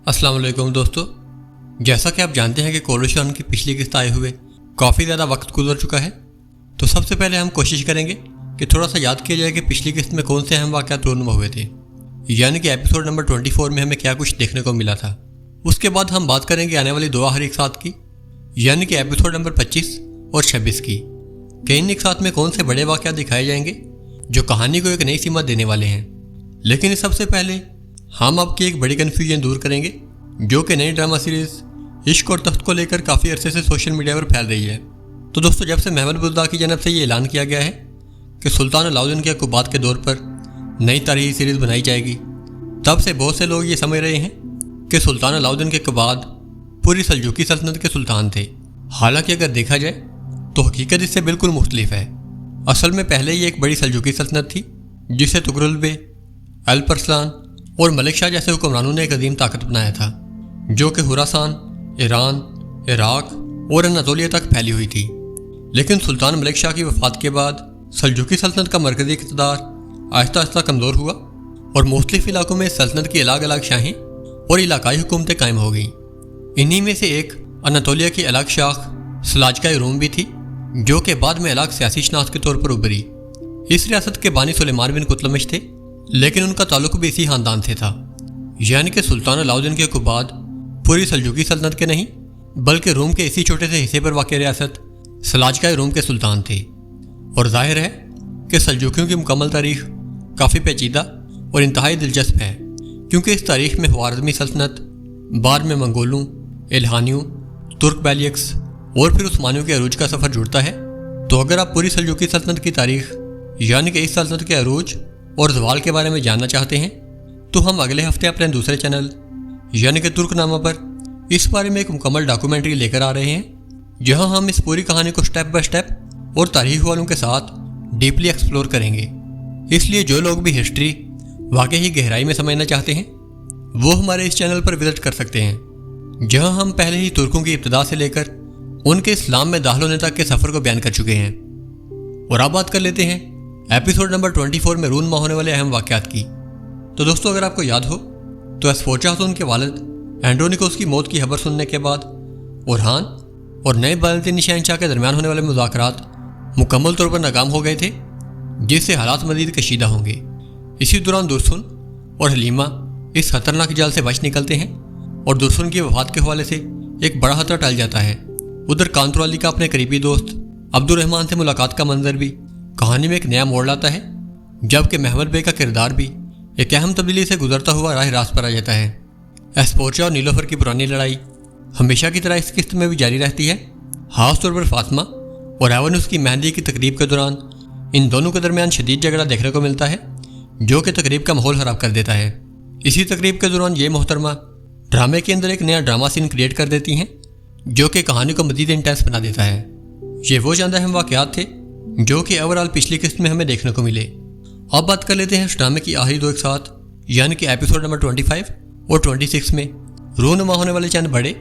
अस्सलाम वालेकुम दोस्तों, जैसा कि आप जानते हैं कि कोरोशन की पिछली किस्त आए हुए काफ़ी ज़्यादा वक्त गुजर चुका है, तो सबसे पहले हम कोशिश करेंगे कि थोड़ा सा याद किया जाए कि पिछली किस्त में कौन से अहम वाक़यात रूनुमा हुए थे, यानी कि एपिसोड नंबर 24 में हमें क्या कुछ देखने को मिला था। उसके बाद हम बात करेंगे आने वाली दो आखिरी इकसात की, यानी कि एपिसोड नंबर 25 और 26 की, कि इन इकसात में कौन से बड़े वाक़यात दिखाए जाएंगे जो कहानी को एक नई सीमा देने वाले हैं। लेकिन इस सबसे पहले हम आपकी एक बड़ी कन्फ्यूजन दूर करेंगे जो कि नई ड्रामा सीरीज़ इश्क और तख्त को लेकर काफ़ी अरसे से सोशल मीडिया पर फैल रही है। तो दोस्तों, जब से महमद बुज़दा की जानब से ये ऐलान किया गया है कि सुल्तान अलाउद्दीन के हुकूमत के दौर पर नई तारीखी सीरीज़ बनाई जाएगी, तब से बहुत से लोग ये समझ रहे हैं कि सुल्तान अलाउद्दीन के बाद पूरी सल्जूकी सल्तनत के सुल्तान थे। हालांकि अगर देखा जाए तो हकीकत इससे बिल्कुल मुख्तलिफ है। असल में पहले ये एक बड़ी सल्जूकी सल्तनत थी जिसे तुगरुल बे, अल्परसलान और मलिक शाह जैसे हुक्मरानों ने एक अजीम ताकत बनाया था, जो कि खुरासान, ईरान, इराक और अनातोलिया तक फैली हुई थी। लेकिन सुल्तान मलिक शाह की वफ़ात के बाद सल्जूकी सल्तनत का मरकज़ी इक़्तिदार आहिस्ता आहिस्ता कमज़ोर हुआ और मुख्तलिफ इलाकों में सल्तनत की अलग अलग शाहें और इलाकाई हुकूमतें कायम हो गईं। इन्हीं में से एक अनातोलिया की अलग शाख सलाजका रूम भी थी, जो कि बाद में अलग सियासी शनाख्त के तौर पर उभरी। इस रियासत के बानी सुलेमान बिन कुतलमिश थे, लेकिन उनका ताल्लुक भी इसी ख़ानदान से था, यानी कि सुल्तान अलाउद्दीन के हुकूमत पूरी सल्जूकी सल्तनत के नहीं बल्कि रोम के इसी छोटे से हिस्से पर वाक़ई रियासत सलाजका रूम के सुल्तान थे। और जाहिर है कि सल्जूकियों की मुकम्मल तारीख काफ़ी पेचीदा और इंतहाई दिलचस्प है, क्योंकि इस तारीख में ख्वारिज़मी सल्तनत, बाद में मंगोलों, इल्हानियों, तुर्क बैलियक्स और फिर उस्मानियों के अरूज का सफ़र जुड़ता है। तो अगर आप पूरी सल्जूकी सल्तनत की तारीख यानी कि इस सल्तनत के अरूज और ज़वाल के बारे में जानना चाहते हैं, तो हम अगले हफ्ते अपने दूसरे चैनल यानी कि तुर्कनामा पर इस बारे में एक मुकम्मल डॉक्यूमेंट्री लेकर आ रहे हैं, जहां हम इस पूरी कहानी को स्टेप बाय स्टेप और तारीख वालों के साथ डीपली एक्सप्लोर करेंगे। इसलिए जो लोग भी हिस्ट्री वाकई ही गहराई में समझना चाहते हैं, वो हमारे इस चैनल पर विजिट कर सकते हैं, जहां हम पहले ही तुर्कों की इब्तिदा से लेकर उनके इस्लाम में दाखिल होने तक के सफ़र को बयान कर चुके हैं। और अब बात कर लेते हैं एपिसोड नंबर 24 में रूनुमा होने वाले अहम वाक़यात की। तो दोस्तों, अगर आपको याद हो तो एस्फोचा खातून के वालिद एंड्रोनिकोस की मौत की खबर सुनने के बाद ओरहान और नए बायज़ीदी शहंशाह के दरमियान होने वाले मुज़ाकरात मुकम्मल तौर पर नाकाम हो गए थे, जिससे हालात मज़ीद कशीदा होंगे। इसी दौरान दुर्सुन और हलीमा इस खतरनाक जाल से बच निकलते हैं और दुर्सुन की वफ़ात के हवाले से एक बड़ा खतरा टल जाता है। उधर कांतुर अली का अपने करीबी दोस्त अब्दुर्रहमान से मुलाकात का मंजर भी कहानी में एक नया मोड़ लाता है, जबकि महमद बे का किरदार भी एक अहम तब्दीली से गुजरता हुआ राह रास्त पर आ जाता है। एस्पोर्चा और नीलोफर की पुरानी लड़ाई हमेशा की तरह इस किस्त में भी जारी रहती है। खास तौर पर फातिमा और एवनुस की मेहंदी की तकरीब के दौरान इन दोनों के दरमियान शदीद झगड़ा देखने को मिलता है, जो कि तकरीब का माहौल ख़राब कर देता है। इसी तकरीब के दौरान ये मोहतरमा ड्रामे के अंदर एक नया ड्रामा सीन क्रिएट कर देती हैं, जो कि कहानी को मज़ीद इंटेंस बना देता है। ये वो चंद अहम वाक़यात थे जो कि ओवरऑल पिछली किस्त में हमें देखने को मिले। अब बात कर लेते हैं इस ड्रामे की आखिरी दो इकसात, यानी कि एपिसोड नंबर 25 और 26 में रूनुमा होने वाले चंद बड़े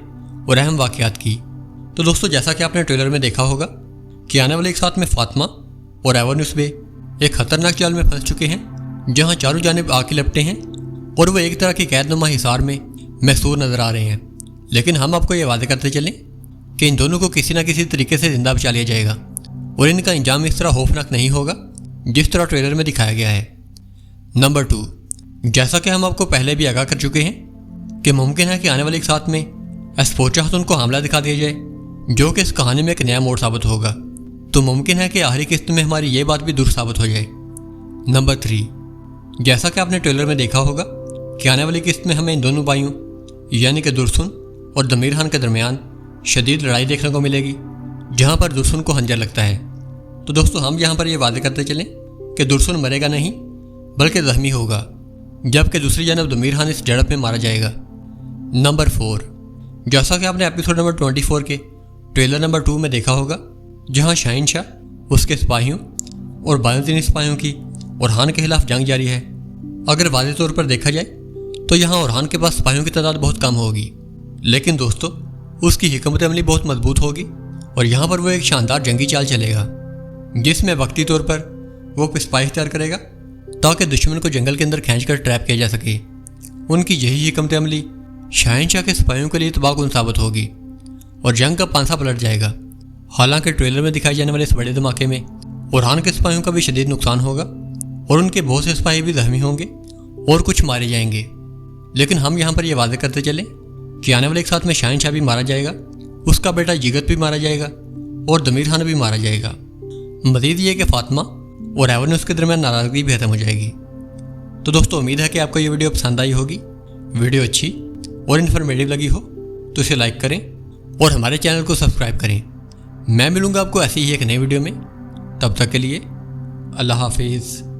और अहम वाक़यात की। तो दोस्तों, जैसा कि आपने ट्रेलर में देखा होगा कि आने वाले इकसात में फातिमा और एवनुस बे एक खतरनाक जाल में फंस चुके हैं, जहाँ चारों जानिब आग की लपटें हैं और वो एक तरह की कैदनुमा हिसार में महसूर नजर आ रहे हैं। लेकिन हम आपको ये वादे करते चलें कि इन दोनों को किसी न किसी तरीके से जिंदा बचा लिया जाएगा और इनका इंजाम इस तरह खौफनाक नहीं होगा जिस तरह ट्रेलर में दिखाया गया है। नंबर 2, जैसा कि हम आपको पहले भी आगाह कर चुके हैं कि मुमकिन है कि आने वाले एक साथ में एस्फोचा खातून को हमला दिखा दिया जाए, जो कि इस कहानी में एक नया मोड़ साबित होगा। तो मुमकिन है कि आखिरी किस्त में हमारी ये बात भी दुरुस्त साबित हो जाए। नंबर 3, जैसा कि आपने ट्रेलर में देखा होगा कि आने वाली किस्त में हमें इन दोनों भाइयों यानी कि दुर्सुन और दमीर खान के दरमियान शदीद लड़ाई देखने को मिलेगी, जहाँ पर दुर्सुन को खंजर लगता है। तो दोस्तों, हम यहाँ पर ये वादे करते चलें कि दुर्सुन मरेगा नहीं बल्कि जख्मी होगा, जबकि दूसरी जानब दमीर खान इस झड़प में मारा जाएगा। नंबर 4, जैसा कि आपने एपिसोड नंबर 24 के ट्रेलर नंबर 2 में देखा होगा, जहाँ शाहीन शाह उसके सिपाहियों और बायज़ीदी सिपाहियों की ओरहान के खिलाफ जंग जारी है। अगर वाज़ेह तौर पर देखा जाए तो यहाँ ओरहान के पास सिपाहियों की तादाद बहुत कम होगी, लेकिन दोस्तों उसकी हिकमत अमली बहुत मजबूत होगी और यहाँ पर वो एक शानदार जंगी चाल चलेगा, जिसमें वक्ती तौर पर वो सिपाही तैयार करेगा ताकि दुश्मन को जंगल के अंदर खींचकर ट्रैप किया जा सके। उनकी यही हिकमत अमली शहंशाह के सिपाहियों के लिए तबाहकुन साबित होगी और जंग का पांसा पलट जाएगा। हालांकि ट्रेलर में दिखाए जाने वाले इस बड़े धमाके में ओरहान के सिपाहियों का भी शदीद नुकसान होगा और उनके बहुत से सिपाही भी जख्मी होंगे और कुछ मारे जाएंगे। लेकिन हम यहाँ पर यह वादे करते चलें कि आने वाले एक साथ में शहंशाह भी मारा जाएगा, उसका बेटा जिगत भी मारा जाएगा और दमीर खान भी मारा जाएगा। मजीद ये कि फातिमा और एवरनेस के दरमियान नाराज़गी भी खत्म हो जाएगी। तो दोस्तों, उम्मीद है कि आपको ये वीडियो पसंद आई होगी। वीडियो अच्छी और इन्फॉर्मेटिव लगी हो तो इसे लाइक करें और हमारे चैनल को सब्सक्राइब करें। मैं मिलूँगा आपको ऐसी ही एक नई वीडियो में। तब तक के लिए अल्लाह हाफिज़।